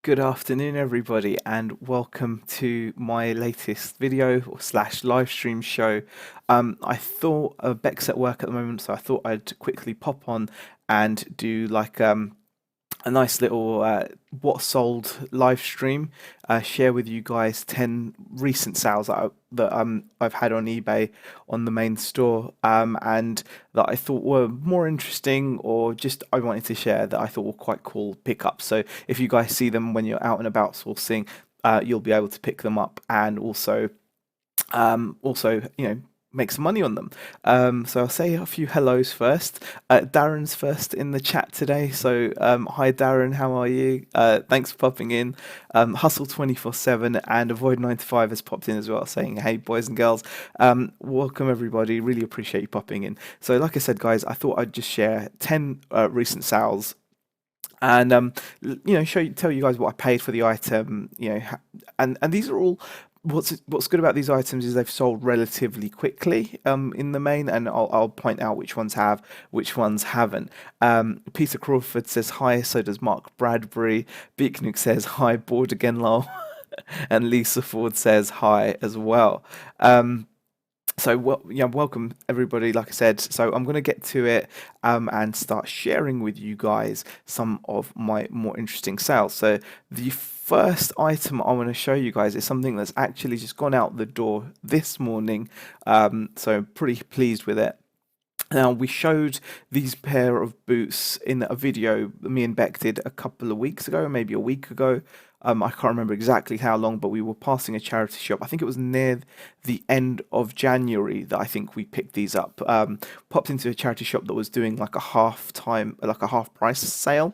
Good afternoon, everybody, and welcome to my latest video or slash live stream show. I thought Beck's at work at the moment, so I thought I'd quickly pop on and do like a nice little what sold live stream. Share with you guys 10 recent sales I've had on eBay on the main store, and that I thought were more interesting, or just I wanted to share that I thought were quite cool pickups. So if you guys see them when you're out and about sourcing, you'll be able to pick them up, and also, make some money on them. So I'll say a few hellos first. Darren's first in the chat today. So hi Darren, how are you? Thanks for popping in. Hustle 24/7 and Avoid 9 to 5 has popped in as well, saying hey boys and girls. Welcome everybody. Really appreciate you popping in. So like I said, guys, I thought I'd just share 10 recent sales and tell you guys what I paid for the item, and these are all. What's good about these items is they've sold relatively quickly, in the main, and I'll point out which ones have, which ones haven't. Peter Crawford says hi, so does Mark Bradbury. Beeknook says hi, bored again, lol, and Lisa Ford says hi as well. So welcome everybody. Like I said, so I'm going to get to it and start sharing with you guys some of my more interesting sales. So the first item I want to show you guys is something that's actually just gone out the door this morning. So I'm pretty pleased with it. Now, we showed these pair of boots in a video me and Beck did a couple of weeks ago, maybe a week ago. I can't remember exactly how long, but we were passing a charity shop. I think it was near the end of January that I think we picked these up. Popped into a charity shop that was doing like a half price sale.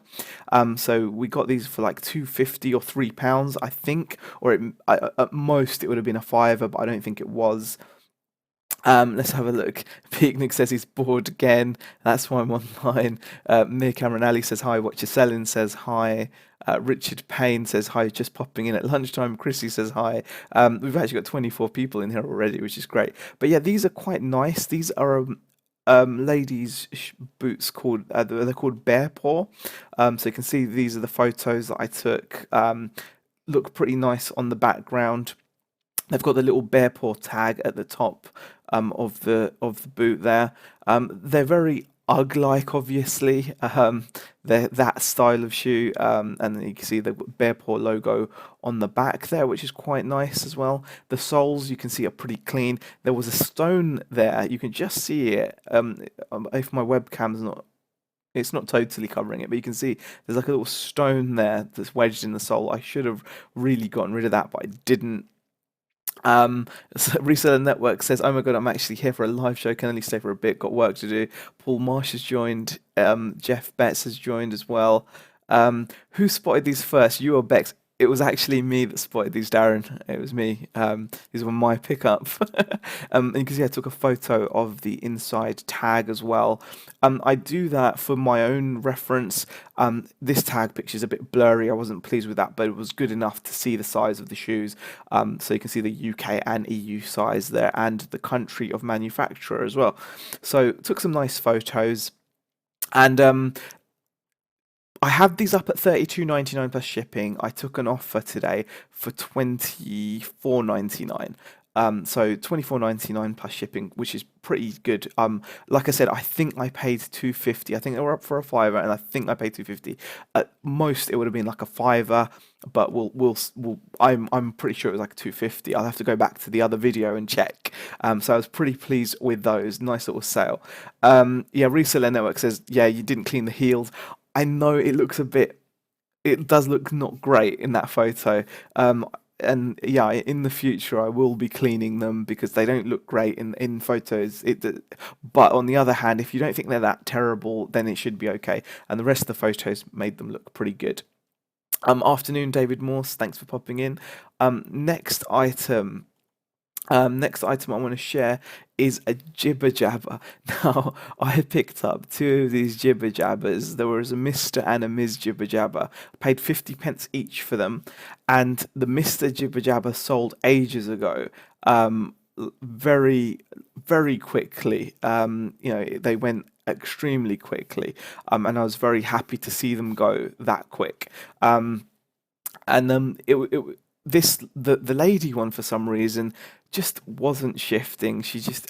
So we got these for like £2.50 or £3, I think, or at most it would have been a fiver, but I don't think it was. Let's have a look. Picnic says he's bored again. That's why I'm online. Mir Cameron says hi. What you're selling says hi. Richard Payne says hi. Just popping in at lunchtime. Chrissy says hi. We've actually got 24 people in here already, which is great. But yeah, these are quite nice. These are ladies' boots called they're called Bearpaw. So you can see these are the photos that I took. Look pretty nice on the background. They've got the little Bearpaw tag at the top of the boot there. They're very UGG-like, obviously. They're that style of shoe, and then you can see the Bearpaw logo on the back there, which is quite nice as well. The soles you can see are pretty clean. There was a stone there. You can just see it. If my webcam's not. It's not totally covering it, but you can see there's like a little stone there that's wedged in the sole. I should have really gotten rid of that, but I didn't. So Reseller Network says, "Oh my god, I'm actually here for a live show. Can only stay for a bit. Got work to do." Paul Marsh has joined. Jeff Betts has joined as well. Who spotted these first? You or Bex? It was actually me that spotted these, Darren. It was me. These were my pickup. And you can see I took a photo of the inside tag as well. I do that for my own reference. This tag picture is a bit blurry. I wasn't pleased with that, but it was good enough to see the size of the shoes. So you can see the UK and EU size there, and the country of manufacturer as well. So took some nice photos. And I have these up at £32.99 plus shipping. I took an offer today for £24.99. So £24.99 plus shipping, which is pretty good. Like I said, I think I paid £2.50. I think they were up for a fiver, and I think I paid £2.50. At most, it would have been like a fiver, but I'm pretty sure it was like £2.50. I'll have to go back to the other video and check. So I was pretty pleased with those. Nice little sale. Yeah, Reseller Network says, yeah, you didn't clean the heels. I know it looks it does look not great in that photo. And yeah, in the future I will be cleaning them because they don't look great in photos. But on the other hand, if you don't think they're that terrible, then it should be okay. And the rest of the photos made them look pretty good. Afternoon, David Morse. Thanks for popping in. Next item. Next item I want to share is a jibber jabber. Now, I picked up two of these jibber jabbers. There was a Mr. and a Ms. jibber jabber. I paid 50p each for them, and the Mr. jibber jabber sold ages ago. Very, very quickly. They went extremely quickly, and I was very happy to see them go that quick. and the lady one for some reason just wasn't shifting.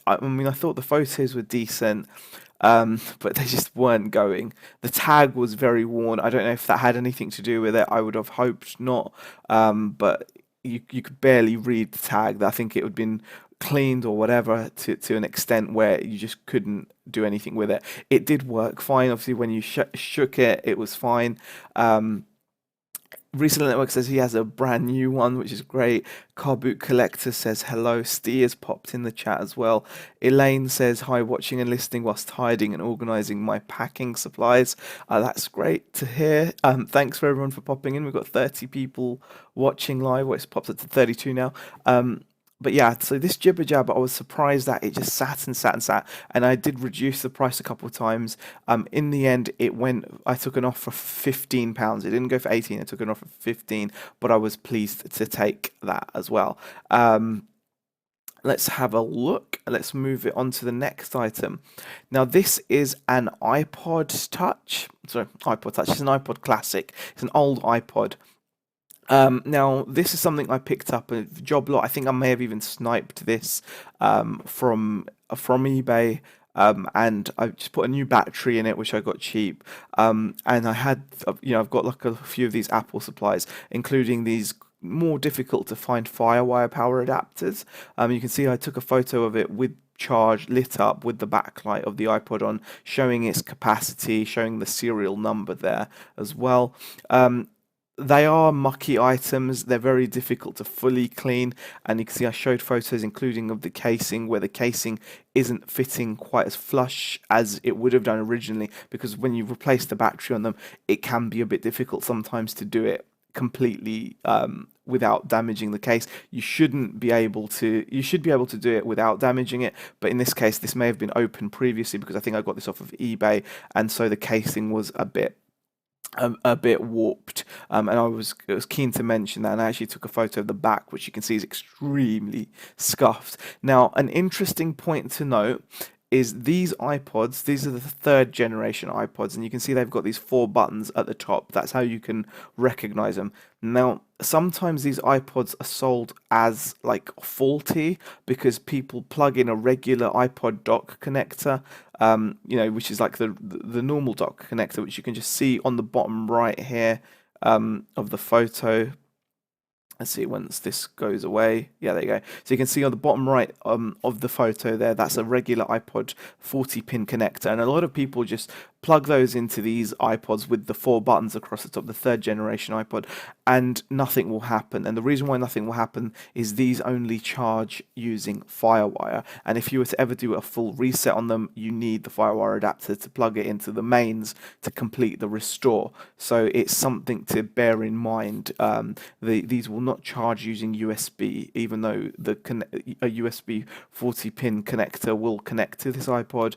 I mean, I thought the photos were decent, but they just weren't going. The tag was very worn. I don't know if that had anything to do with it. I would have hoped not, but you could barely read the tag. I think it would been cleaned or whatever to an extent where you just couldn't do anything with it. It did work fine. Obviously, when you shook it, it was fine. Reseller Network says he has a brand new one, which is great. Car Boot Collector says hello. Steers popped in the chat as well. Elaine says hi, watching and listening whilst hiding and organising my packing supplies. That's great to hear. Thanks for everyone for popping in. We've got 30 people watching live. Well, it's popped up to 32 now. But yeah, so this jibber jabber, I was surprised that it just sat and sat and sat, and I did reduce the price a couple of times. In the end, I took an offer for £15. It didn't go for 18. I took an offer for 15, but I was pleased to take that as well. Let's have a look. Let's move it on to the next item. Now, this is an iPod Touch. Sorry, iPod Touch. It's an iPod Classic. It's an old iPod. Now, this is something I picked up at job lot. I think I may have even sniped this from eBay, and I just put a new battery in it, which I got cheap. And I had, I've got like a few of these Apple supplies, including these more difficult to find FireWire power adapters. You can see I took a photo of it with charge lit up with the backlight of the iPod on, showing its capacity, showing the serial number there as well. They are mucky items. They're very difficult to fully clean, and you can see I showed photos including of the casing where the casing isn't fitting quite as flush as it would have done originally, because when you replace the battery on them, it can be a bit difficult sometimes to do it completely without damaging the case. You should be able to do it without damaging it, but in this case this may have been open previously, because I think I got this off of eBay, and so the casing was a bit warped, and I was keen to mention that, and I actually took a photo of the back, which you can see is extremely scuffed. Now, an interesting point to note is these iPods, these are the third generation iPods, and you can see they've got these 4 buttons at the top. That's how you can recognize them. Now, sometimes these iPods are sold as like faulty because people plug in a regular iPod dock connector, which is like the normal dock connector, which you can just see on the bottom right here of the photo. Let's see, once this goes away. Yeah, there you go. So you can see on the bottom right of the photo there, that's a regular iPod 40-pin connector. And a lot of people just plug those into these iPods with the 4 buttons across the top, the third generation iPod, and nothing will happen. And the reason why nothing will happen is these only charge using FireWire. And if you were to ever do a full reset on them, you need the FireWire adapter to plug it into the mains to complete the restore. So it's something to bear in mind. These will not charge using USB, even though a USB 40-pin connector will connect to this iPod.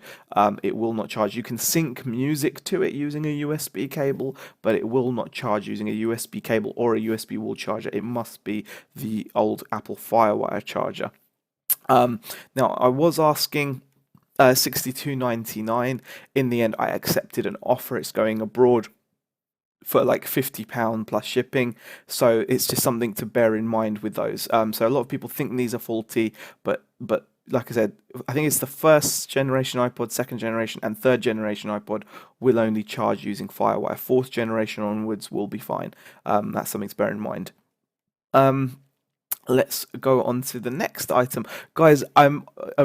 It will not charge. You can sync music to it using a USB cable, but it will not charge using a USB cable or a USB wall charger. It must be the old Apple FireWire charger. Now, I was asking $62.99. In the end, I accepted an offer. It's going abroad for like £50 plus shipping, so it's just something to bear in mind with those. So a lot of people think these are faulty, but like I said, I think it's the first generation iPod, second generation, and third generation iPod will only charge using FireWire. Fourth generation onwards will be fine. That's something to bear in mind. Let's go on to the next item, guys. I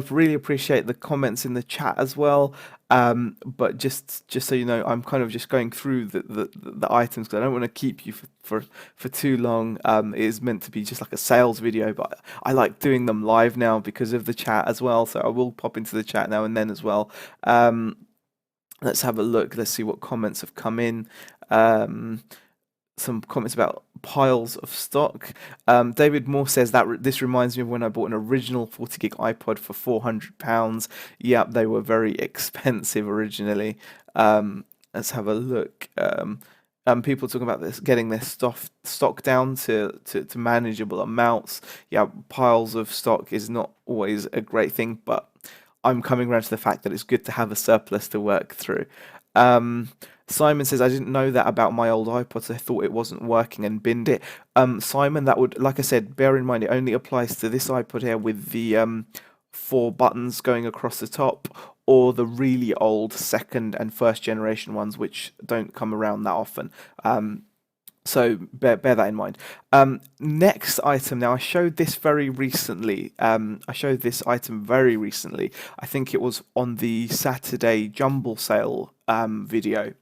really appreciate the comments in the chat as well. But just so you know, I'm kind of just going through the items because I don't want to keep you for too long. It is meant to be just like a sales video, but I like doing them live now because of the chat as well. So I will pop into the chat now and then as well. Let's have a look. Let's see what comments have come in. Some comments about piles of stock. David Moore says that this reminds me of when I bought an original 40 gig iPod for £400. Yep, they were very expensive originally. Let's have a look. People talking about this, getting their stock down to manageable amounts. Yeah, piles of stock is not always a great thing, but I'm coming around to the fact that it's good to have a surplus to work through. Simon says, I didn't know that about my old iPod, so I thought it wasn't working and binned it. Simon, that would, like I said, bear in mind it only applies to this iPod here with the four buttons going across the top, or the really old second and first generation ones, which don't come around that often. So bear that in mind. Next item. Now I showed this very recently. I showed this item very recently. I think it was on the Saturday jumble sale video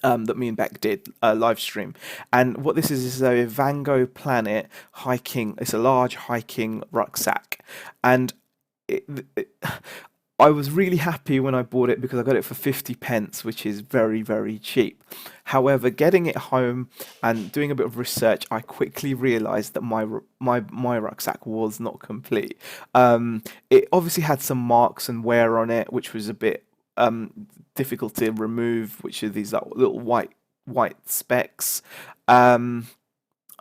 that me and Beck did live stream. And what this is a Van Gogh Planet hiking. It's a large hiking rucksack, and it, I was really happy when I bought it because I got it for 50 pence, which is very, very cheap. However, getting it home and doing a bit of research, I quickly realized that my rucksack was not complete. It obviously had some marks and wear on it, which was a bit difficult to remove, which are these like, little white specks.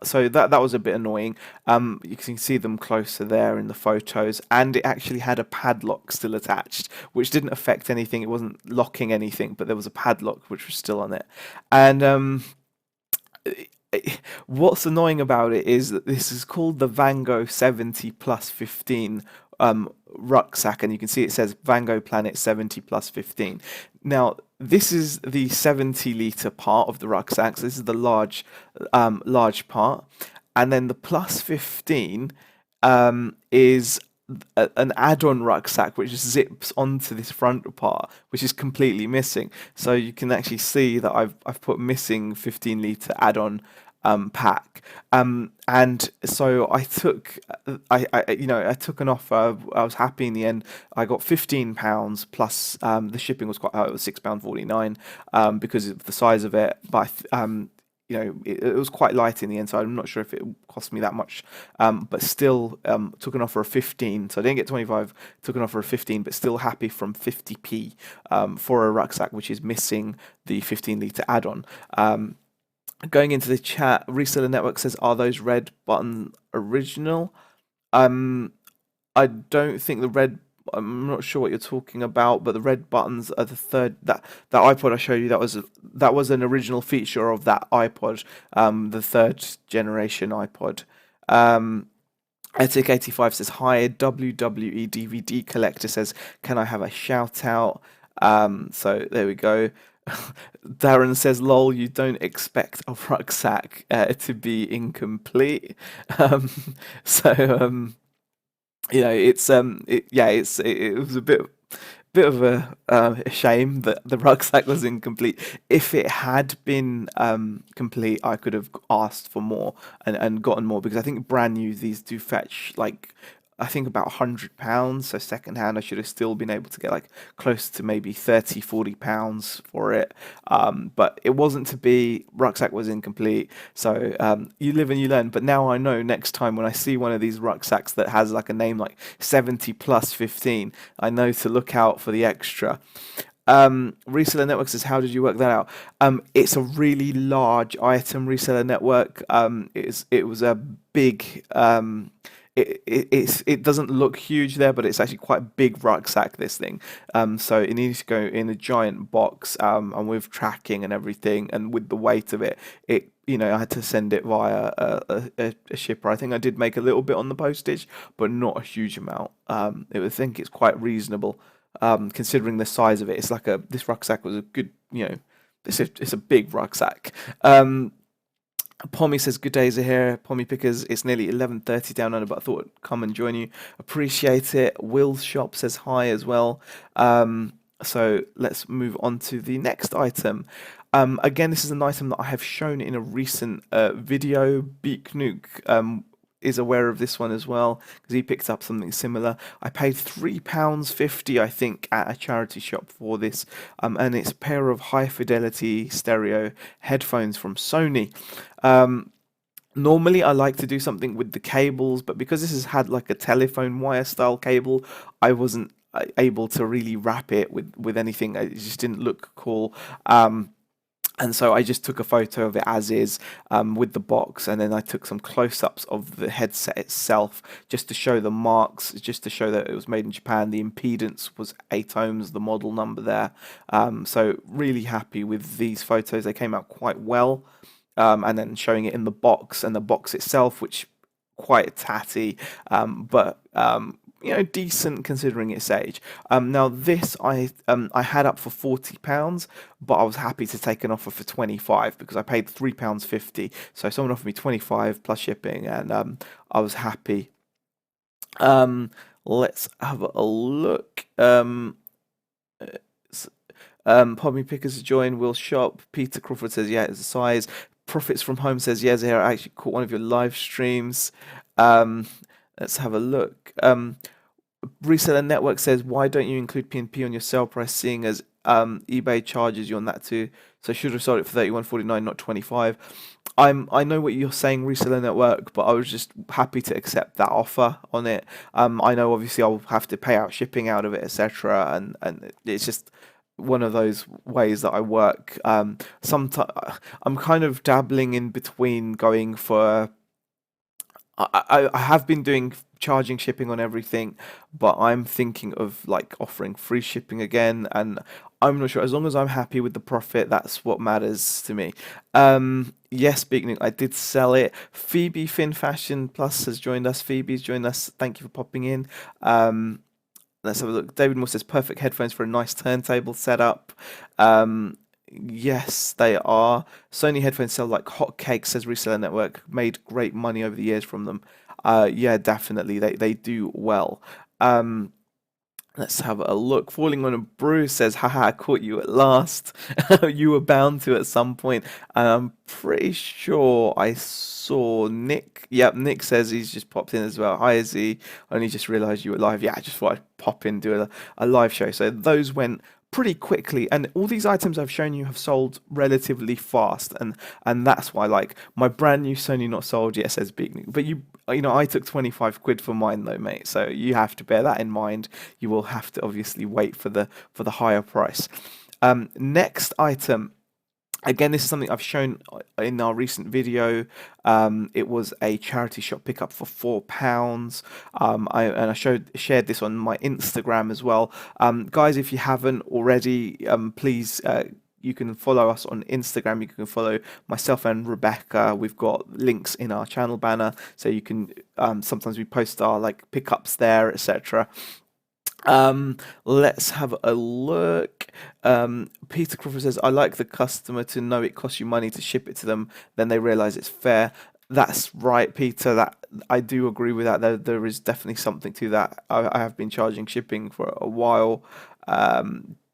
So that was a bit annoying. You can see them closer there in the photos, and it actually had a padlock still attached, which didn't affect anything. It wasn't locking anything, but there was a padlock which was still on it. And what's annoying about it is that this is called the Van Gogh 70 plus 15 rucksack, and you can see it says Van Gogh Planet 70 plus 15. Now, this is the 70-litre part of the rucksack, so this is the large part, and then the plus 15 is an add-on rucksack which zips onto this front part, which is completely missing. So you can actually see that I've put missing 15-litre add-on pack, and so I took I took an offer. I was happy in the end. I got £15 plus the shipping was quite high. It was £6.49 because of the size of it, but it was quite light in the end, so I'm not sure if it cost me that much, but still took an offer of 15, so I didn't get 25, took an offer of 15, but still happy from 50p for a rucksack which is missing the 15-litre add-on. Going into the chat, Reseller Network says, are those red button original? I don't think the red, I'm not sure what you're talking about, but the red buttons are the third, that iPod I showed you, that was an original feature of that iPod, the third generation iPod. Etic85 says, hi, WWE DVD collector says, can I have a shout out? So there we go. Darren says, lol, you don't expect a rucksack to be incomplete. So it was a bit of a shame that the rucksack was incomplete. If it had been complete, I could have asked for more and gotten more, because I think brand new these do fetch like, I think about £100. So second hand, I should have still been able to get like close to maybe £30-40 for it. But it wasn't to be. Rucksack was incomplete. So you live and you learn. But now I know next time when I see one of these rucksacks that has like a name like 70 plus 15, I know to look out for the extra. Reseller Network says, how did you work that out? It's a really large item, Reseller Network. It was a big it doesn't look huge there, but it's actually quite a big rucksack, this thing. So it needs to go in a giant box, and with tracking and everything, and with the weight of it, I had to send it via a shipper. I think I did make a little bit on the postage, but not a huge amount. I think it's quite reasonable, considering the size of it. It's like this rucksack was a good, it's a big rucksack. Pommy says, good days are here. Pommy Pickers, it's nearly 11:30 down under, but I thought I'd come and join you. Appreciate it. Will's Shop says hi as well. So let's move on to the next item. Again, this is an item that I have shown in a recent video. Beak Nuke is aware of this one as well, because he picked up something similar. I paid £3.50, I think, at a charity shop for this, and it's a pair of high fidelity stereo headphones from Sony. Normally I like to do something with the cables, but because this has had like a telephone wire style cable, I wasn't able to really wrap it with anything. It just didn't look cool. And so I just took a photo of it as is, with the box, and then I took some close-ups of the headset itself just to show the marks, just to show that it was made in Japan. The impedance was 8 ohms, the model number there. So really happy with these photos. They came out quite well. And then showing it in the box, and the box itself, which quite tatty, but decent considering its age. Now this I had up for £40, but I was happy to take an offer for 25 because I paid £3.50. So someone offered me 25 plus shipping, and I was happy. Let's have a look. Pommy Pickers join. Will Shop. Peter Crawford says, yeah, it's a size. Profits from Home says, yeah, Zahra, I actually caught one of your live streams. Let's have a look. Reseller Network says, why don't you include P&P on your sale price, seeing as eBay charges you on that too? So should have sold it for $31.49, not 25. I know what you're saying, Reseller Network, but I was just happy to accept that offer on it. I know obviously I'll have to pay out shipping out of it, etc. And it's just one of those ways that I work. Sometimes I'm kind of dabbling in between going for. I have been doing charging shipping on everything, but I'm thinking of like offering free shipping again, and I'm not sure. As long as I'm happy with the profit, that's what matters to me. Yes, Beacon, I did sell it. Phoebe Fin Fashion Plus has joined us. Phoebe's joined us. Thank you for popping in. Let's have a look. David Moore says perfect headphones for a nice turntable setup. Yes, they are. Sony headphones sell like hotcakes, says Reseller Network. Made great money over the years from them. Yeah, definitely. They do well. Let's have a look. Falling on a Bruise says, haha, I caught you at last. You were bound to at some point. And I'm pretty sure I saw Nick. Yep, Nick says he's just popped in as well. Hi, Izzy. Only just realised you were live. Yeah, I just thought I'd pop in, do a live show. So those went pretty quickly, and all these items I've shown you have sold relatively fast, and that's why, like, my brand new Sony not sold yet, says Big, but I took 25 quid for mine though, mate, so you have to bear that in mind. You will have to obviously wait for the higher price. Next item. Again, this is something I've shown in our recent video. It was a charity shop pickup for £4. I shared this on my Instagram as well. Guys, if you haven't already, please, you can follow us on Instagram. You can follow myself and Rebecca. We've got links in our channel banner, so you can. Sometimes we post our like pickups there, etc. Let's have a look. Peter Crawford says, I like the customer to know it costs you money to ship it to them, then they realize it's fair. That's right, Peter. That I do agree with that. There is definitely something to that. I have been charging shipping for a while.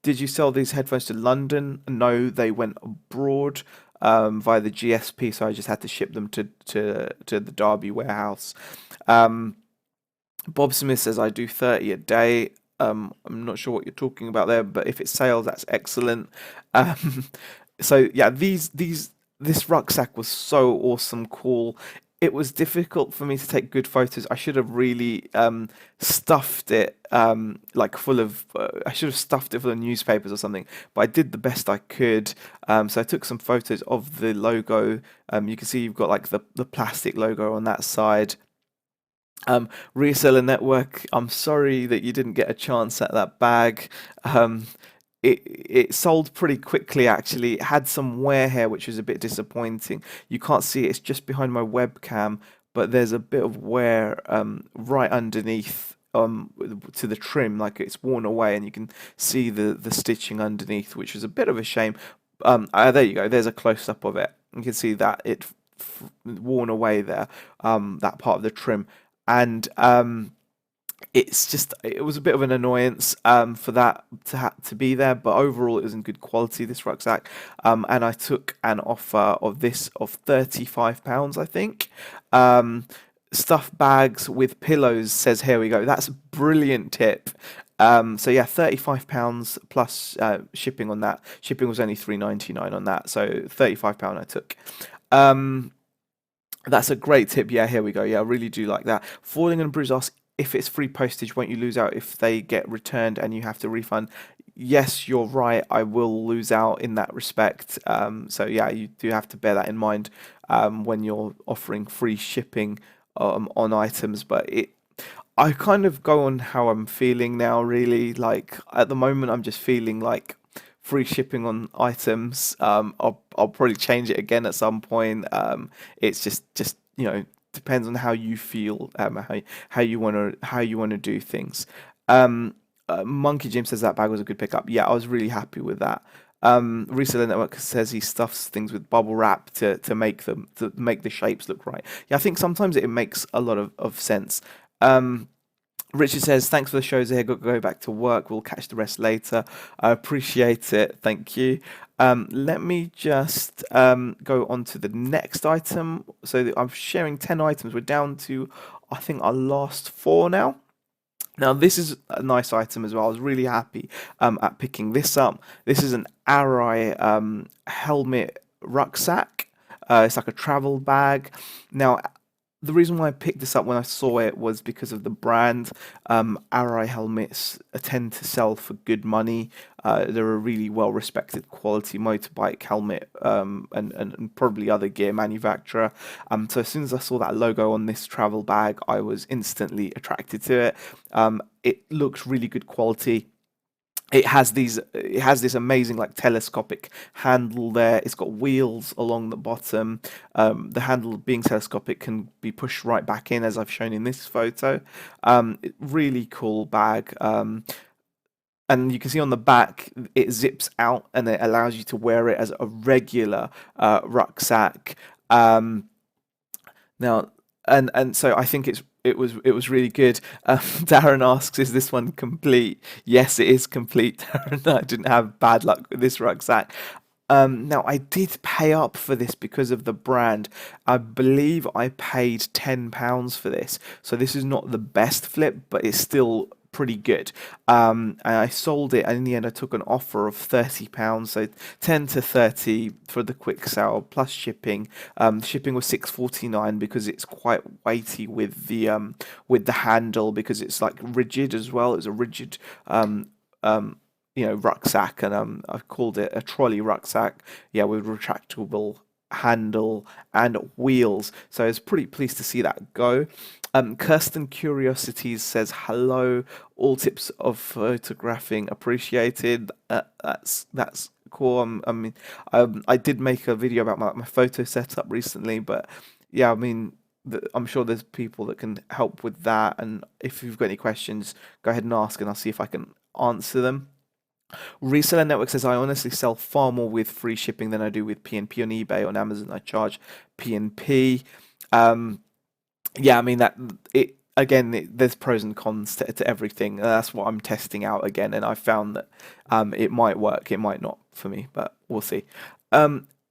Did you sell these headphones to London? No, they went abroad via the GSP, so I just had to ship them to the Derby warehouse. Bob Smith says, I do 30 a day. I'm not sure what you're talking about there, but if it's sales, that's excellent. So yeah, this rucksack was so awesome, cool. It was difficult for me to take good photos. I should have really stuffed it like full of. I should have stuffed it full of newspapers or something. But I did the best I could. So I took some photos of the logo. You can see you've got like the plastic logo on that side. Reseller Network, I'm sorry that you didn't get a chance at that bag. It sold pretty quickly, actually. It had some wear here, which was a bit disappointing. You can't see it, it's just behind my webcam, but there's a bit of wear right underneath to the trim, like it's worn away, and you can see the stitching underneath, which was a bit of a shame. There you go, there's a close-up of it. You can see that it worn away there, that part of the trim. And it was a bit of an annoyance for that to be there, but overall it was in good quality, this rucksack. And I took an offer of this of £35, I think. Stuffed bags with pillows, says, here we go. That's a brilliant tip. So yeah, £35 plus shipping on that. Shipping was only £3.99 on that, so £35 I took. That's a great tip. Yeah, here we go. Yeah, I really do like that. Falling and Bruise asks, if it's free postage, won't you lose out if they get returned and you have to refund? yes, you're right. I will lose out in that respect. So yeah, you do have to bear that in mind when you're offering free shipping on items. But I kind of go on how I'm feeling now, really. Like at the moment, I'm just feeling like free shipping on items. I'll probably change it again at some point. It's just depends on how you feel, how you want to do things. Um, Monkey Jim says that bag was a good pickup. Yeah, I was really happy with that. Reseller Network says he stuffs things with bubble wrap to make the shapes look right. Yeah, I think sometimes it makes a lot of sense. Um, Richard says, thanks for the shows here. Got to go back to work. We'll catch the rest later. I appreciate it. Thank you. Let me just go on to the next item. So I'm sharing 10 items. We're down to, I think, our last 4 now. Now, this is a nice item as well. I was really happy at picking this up. This is an Arai helmet rucksack. It's like a travel bag. Now, the reason why I picked this up when I saw it was because of the brand. Arai helmets tend to sell for good money. They're a really well-respected quality motorbike helmet and probably other gear manufacturer. So as soon as I saw that logo on this travel bag, I was instantly attracted to it. It looks really good quality. It has this amazing like telescopic handle there. It's got wheels along the bottom. The handle being telescopic can be pushed right back in, as I've shown in this photo. Really cool bag. And you can see on the back it zips out and it allows you to wear it as a regular rucksack. Now, and so I think it was really good. Darren asks, "Is this one complete?" Yes, it is complete, Darren. I didn't have bad luck with this rucksack. Now I did pay up for this because of the brand. I believe I paid £10 for this, so this is not the best flip, but it's still pretty good. And I sold it, and in the end, I took an offer of £30, so 10 to 30 for the quick sale plus shipping. Shipping was £6.49 because it's quite weighty with the handle because it's like rigid as well. It's a rigid rucksack, and I've called it a trolley rucksack. Yeah, with retractable handle and wheels. So I was pretty pleased to see that go. Kirsten Curiosities says hello. All tips of photographing appreciated. That's cool. I did make a video about my photo setup recently, but yeah, I mean. I'm sure there's people that can help with that, and if you've got any questions, go ahead and ask, and I'll see if I can answer them. Reseller Network says I honestly sell far more with free shipping than I do with P&P on eBay. On Amazon, I charge P&P. Yeah, I mean that it again. There's pros and cons to everything. That's what I'm testing out again, and I found that it might work, it might not for me, but we'll see.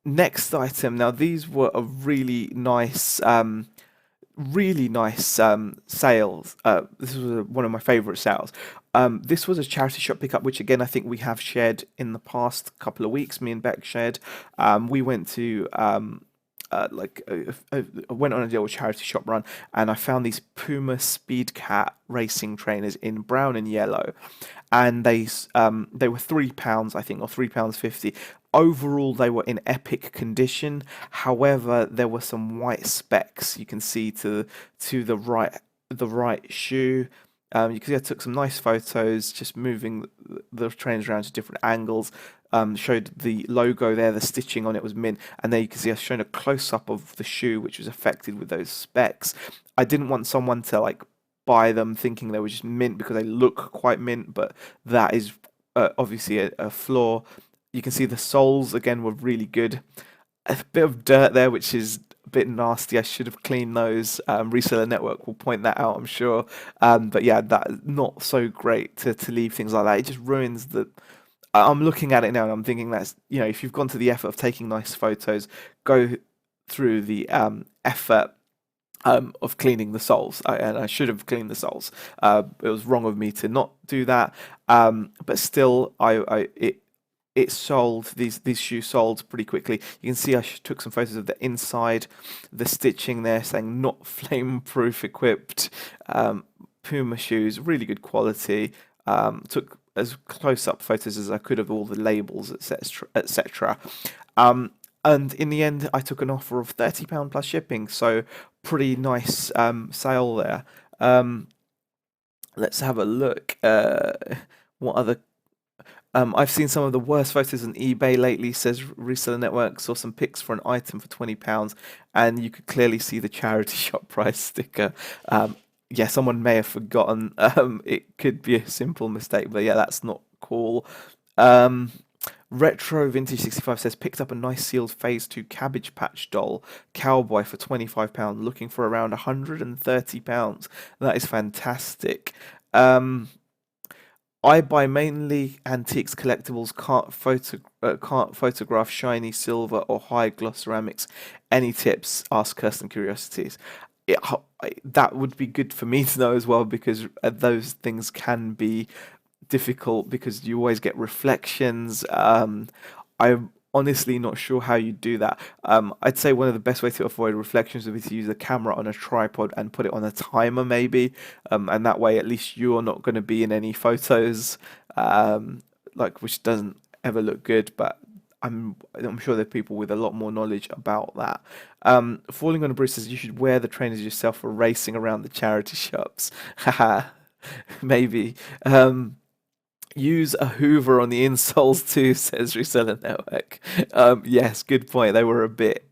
Next item. Now these were a really nice sales. This was one of my favorite sales. This was a charity shop pickup, which again I think we have shared in the past couple of weeks. Me and Beck shared. We went to went on a little charity shop run, and I found these Puma Speed Cat racing trainers in brown and yellow, and they were £3, I think, or £3.50. Overall, they were in epic condition. However, there were some white specks you can see to the right shoe. You can see I took some nice photos, just moving the trainers around to different angles. Showed the logo there, the stitching on it was mint, and there you can see I've shown a close up of the shoe, which was affected with those specks. I didn't want someone to like buy them thinking they were just mint because they look quite mint, but that is obviously a flaw. You can see the soles again were really good. A bit of dirt there, which is a bit nasty. I should have cleaned those. Reseller Network will point that out, I'm sure. But yeah, that not so great to leave things like that. It just ruins the. I'm looking at it now and I'm thinking that's if you've gone to the effort of taking nice photos, go through the effort of cleaning the soles. And I should have cleaned the soles. It was wrong of me to not do that. But still, it sold. These shoes sold pretty quickly. You can see I took some photos of the inside, the stitching there, saying not flame-proof equipped. Puma shoes, really good quality. Took as close up photos as I could of all the labels, etc., etc. And in the end, I took an offer of £30 plus shipping, so pretty nice sale there. Um, let's have a look. What other I've seen some of the worst photos on eBay lately, says Reseller Network. Saw some pics for an item for £20, and you could clearly see the charity shop price sticker. Yeah, someone may have forgotten. It could be a simple mistake, but yeah, that's not cool. Um, Retro Vintage 65 says picked up a nice sealed Phase 2 Cabbage Patch doll cowboy for £25, looking for around £130. That is fantastic. I buy mainly antiques, collectibles, can't photograph shiny silver or high gloss ceramics. Any tips? Ask Kirsten Curiosities. That would be good for me to know as well, because those things can be difficult because you always get reflections. I'm honestly not sure how you do that. I'd say one of the best ways to avoid reflections would be to use a camera on a tripod and put it on a timer, maybe, and that way at least you're not going to be in any photos, like which doesn't ever look good. But I'm sure there are people with a lot more knowledge about that. Falling on a Bruce says you should wear the trainers yourself for racing around the charity shops. Haha, maybe. Use a Hoover on the insoles too, says Reseller Network. Yes, good point. They were a bit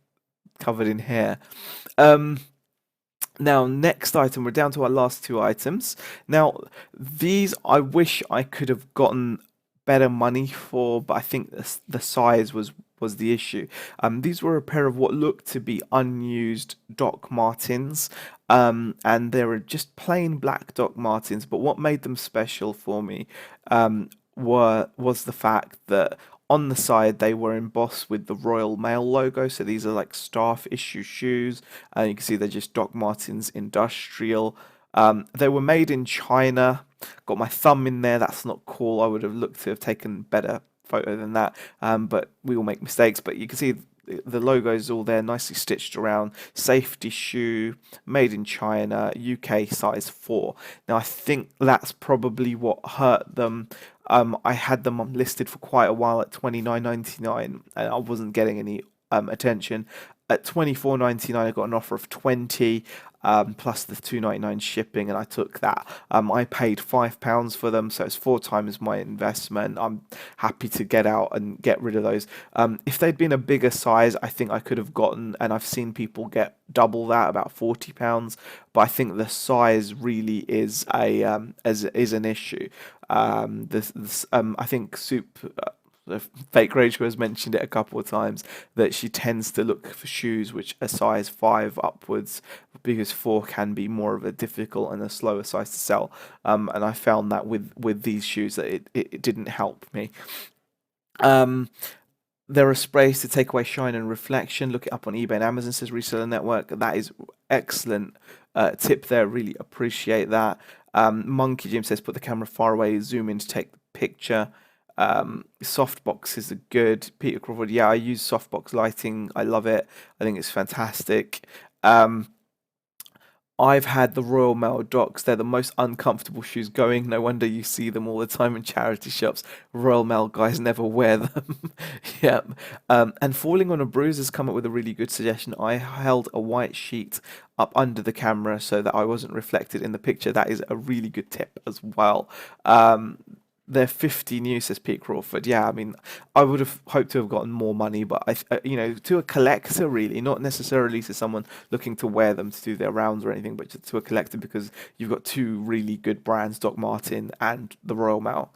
covered in hair. Now, next item, we're down to our last two items. Now, these I wish I could have gotten better money for, but I think the size was the issue. These were a pair of what looked to be unused Doc Martens, and they were just plain black Doc Martens. But what made them special for me was the fact that on the side they were embossed with the Royal Mail logo. So these are like staff issue shoes, and you can see they're just Doc Martens Industrial. They were made in China. Got my thumb in there. That's not cool. I would have looked to have taken better photo than that. But we all make mistakes. But you can see the logo's all there, nicely stitched around. Safety shoe, made in China, UK size 4. Now I think that's probably what hurt them. I had them listed for quite a while at $29.99, and I wasn't getting any attention. At $24.99, I got an offer of 20 plus the $2.99 shipping, and I took that. I paid £5 for them, so it's 4 times my investment. I'm happy to get out and get rid of those. If they'd been a bigger size, I think I could have gotten, and I've seen people get double that, about £40. But I think the size really is is an issue. I think Fake Rachel has mentioned it a couple of times that she tends to look for shoes which are size 5 upwards, because 4 can be more of a difficult and a slower size to sell. And I found that with these shoes that it didn't help me. There are sprays to take away shine and reflection. Look it up on eBay and Amazon, says Reseller Network. That is excellent tip there. Really appreciate that. Monkey Jim says put the camera far away, zoom in to take the picture. Soft boxes are good. Peter Crawford, yeah, I use softbox lighting. I love it. I think it's fantastic. I've had the Royal Mail Docs. They're the most uncomfortable shoes going. No wonder you see them all the time in charity shops. Royal Mail guys never wear them. Yeah. And Falling on a Bruise has come up with a really good suggestion. I held a white sheet up under the camera so that I wasn't reflected in the picture. That is a really good tip as well. They're 50 new, says Pete Crawford. Yeah, I mean, I would have hoped to have gotten more money, but to a collector, really, not necessarily to someone looking to wear them to do their rounds or anything, but to a collector, because you've got two really good brands, Doc Martin and the Royal Mail.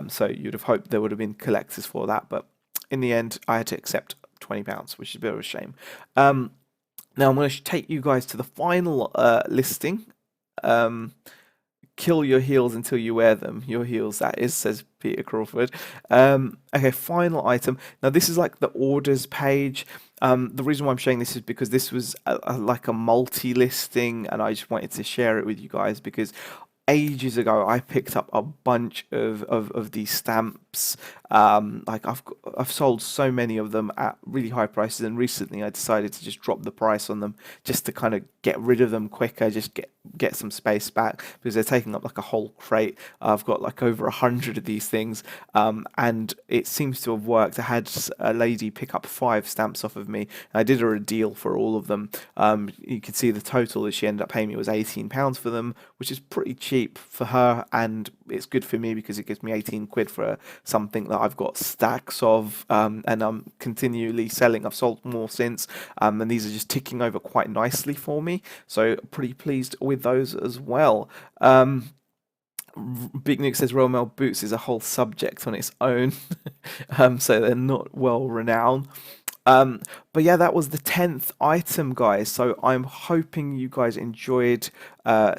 So you'd have hoped there would have been collectors for that, but in the end, I had to accept £20, which is a bit of a shame. Now I'm going to take you guys to the final listing. Kill your heels until you wear them. Your heels, that is, says Peter Crawford. Okay, final item. Now, this is like the orders page. The reason why I'm showing this is because this was like a multi-listing, and I just wanted to share it with you guys because ages ago I picked up a bunch of these stamps stamps. Like I've sold so many of them at really high prices, and recently I decided to just drop the price on them just to kind of get rid of them quicker, just get some space back because they're taking up like a whole crate. I've got like over 100 of these things, and it seems to have worked. I had a lady pick up 5 stamps off of me. I did her a deal for all of them. You can see the total that she ended up paying me was £18 for them, which is pretty cheap for her, and it's good for me because it gives me 18 quid for something that I've got stacks of, and I'm continually selling. I've sold more since, and these are just ticking over quite nicely for me, so pretty pleased with those as well. Big Nick says Royal Mail boots is a whole subject on its own, so they're not well renowned. But yeah, that was the 10th item, guys. So I'm hoping you guys enjoyed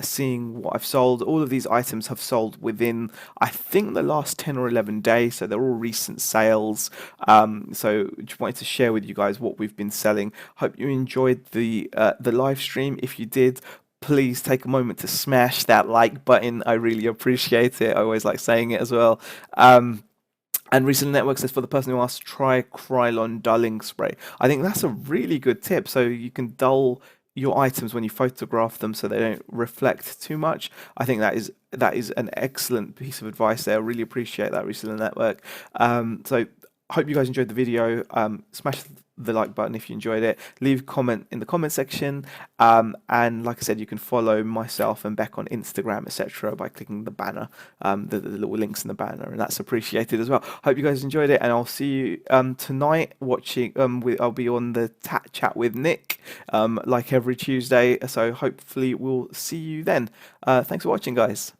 seeing what I've sold. All of these items have sold within, I think, the last 10 or 11 days. So they're all recent sales. So just wanted to share with you guys what we've been selling. Hope you enjoyed the live stream. If you did, please take a moment to smash that like button. I really appreciate it. I always like saying it as well. And Reseller Network says, for the person who asked, try Krylon dulling spray. I think that's a really good tip. So you can dull your items when you photograph them so they don't reflect too much. I think that is an excellent piece of advice there. I really appreciate that, Reseller Network. So hope you guys enjoyed the video. Smash the like button if you enjoyed it. Leave a comment in the comment section. And like I said, you can follow myself and Beck on Instagram, etc. by clicking the banner, the little links in the banner, and that's appreciated as well. Hope you guys enjoyed it, and I'll see you tonight watching. I'll be on the chat with Nick, like every Tuesday. So hopefully we'll see you then. Thanks for watching, guys.